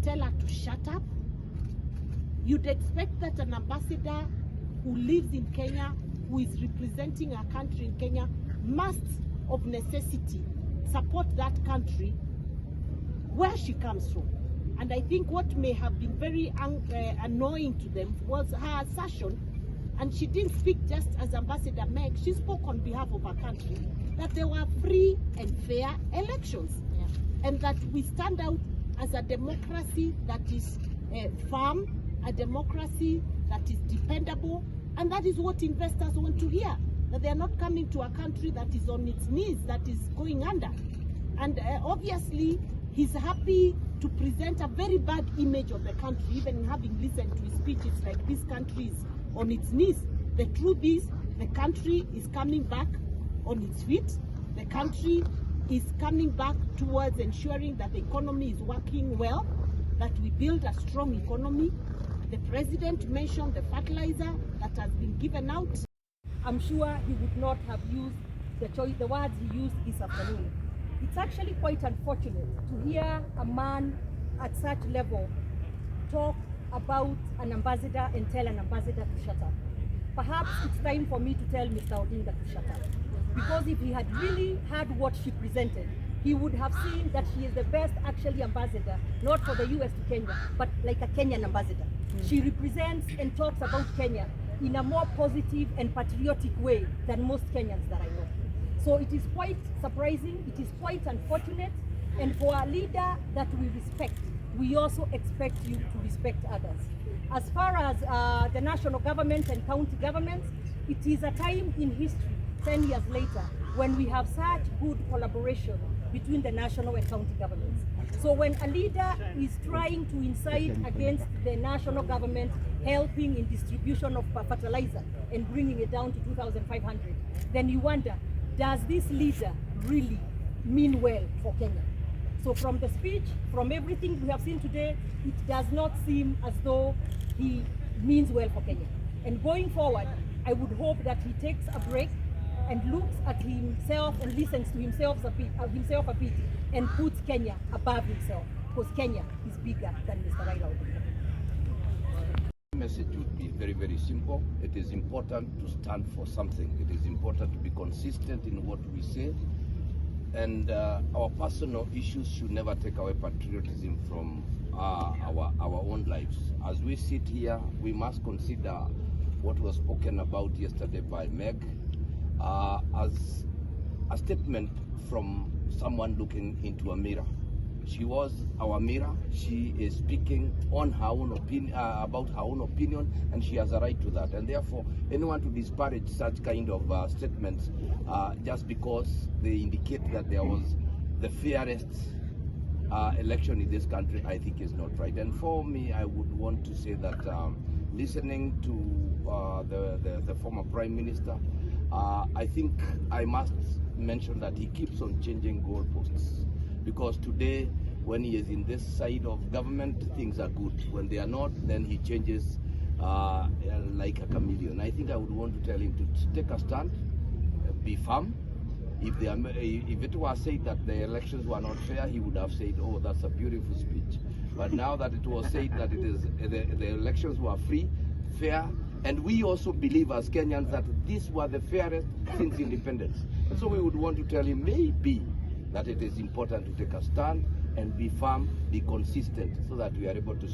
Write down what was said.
tell her to shut up. You'd expect that an ambassador who lives in Kenya, who is representing our country in Kenya, must of necessity support that country where she comes from. And I think what may have been very annoying to them was her assertion, and she didn't speak just as Ambassador Meg, she spoke on behalf of our country, that there were free and fair elections. Yeah. And that we stand out as a democracy that is firm, a democracy that is dependable, and that is what investors want to hear, that they are not coming to a country that is on its knees, that is going under. And obviously, he's happy to present a very bad image of the country. Even having listened to his speech, it's like this country is on its knees. The truth is, the country is coming back on its feet. The country is coming back towards ensuring that the economy is working well, that we build a strong economy. The president mentioned the fertilizer that has been given out. I'm sure he would not have used the words he used this afternoon. It's actually quite unfortunate to hear a man at such level talk about an ambassador and tell an ambassador to shut up. Perhaps it's time for me to tell Mr. Odinga to shut up. Because if he had really heard what she presented, he would have seen that she is the best actually ambassador, not for the US to Kenya, but like a Kenyan ambassador. She represents and talks about Kenya in a more positive and patriotic way than most Kenyans that I know. So it is quite surprising, it is quite unfortunate, and for a leader that we respect, we also expect you to respect others. As far as the national government and county governments, it is a time in history, 10 years later, when we have such good collaboration between the national and county governments. So when a leader is trying to incite against the national government helping in distribution of fertilizer and bringing it down to 2,500, then you wonder, does this leader really mean well for Kenya? So from the speech, from everything we have seen today, it does not seem as though he means well for Kenya. And going forward, I would hope that he takes a break and looks at himself and listens to himself a bit and puts Kenya above himself, because Kenya is bigger than Mr. Raila. The message would be very, very simple. It is important to stand for something. It is important to be consistent in what we say. And our personal issues should never take away patriotism from our own lives. As we sit here, we must consider what was spoken about yesterday by Meg as a statement from someone looking into a mirror. She was our mirror. She is speaking on her own opinion, about her own opinion, and she has a right to that. And therefore, anyone to disparage such kind of statements just because they indicate that there was the fairest election in this country, I think is not right. And for me, I would want to say that listening to the former Prime Minister, I think I must mention that he keeps on changing goalposts. Because today, when he is in this side of government, things are good. When they are not, then he changes like a chameleon. I think I would want to tell him to take a stand, be firm. If it was said that the elections were not fair, he would have said, "Oh, that's a beautiful speech." But now that it was said that it is the elections were free, fair, and we also believe as Kenyans that these were the fairest since independence. And so we would want to tell him maybe that it is important to take a stand and be firm, be consistent, so that we are able to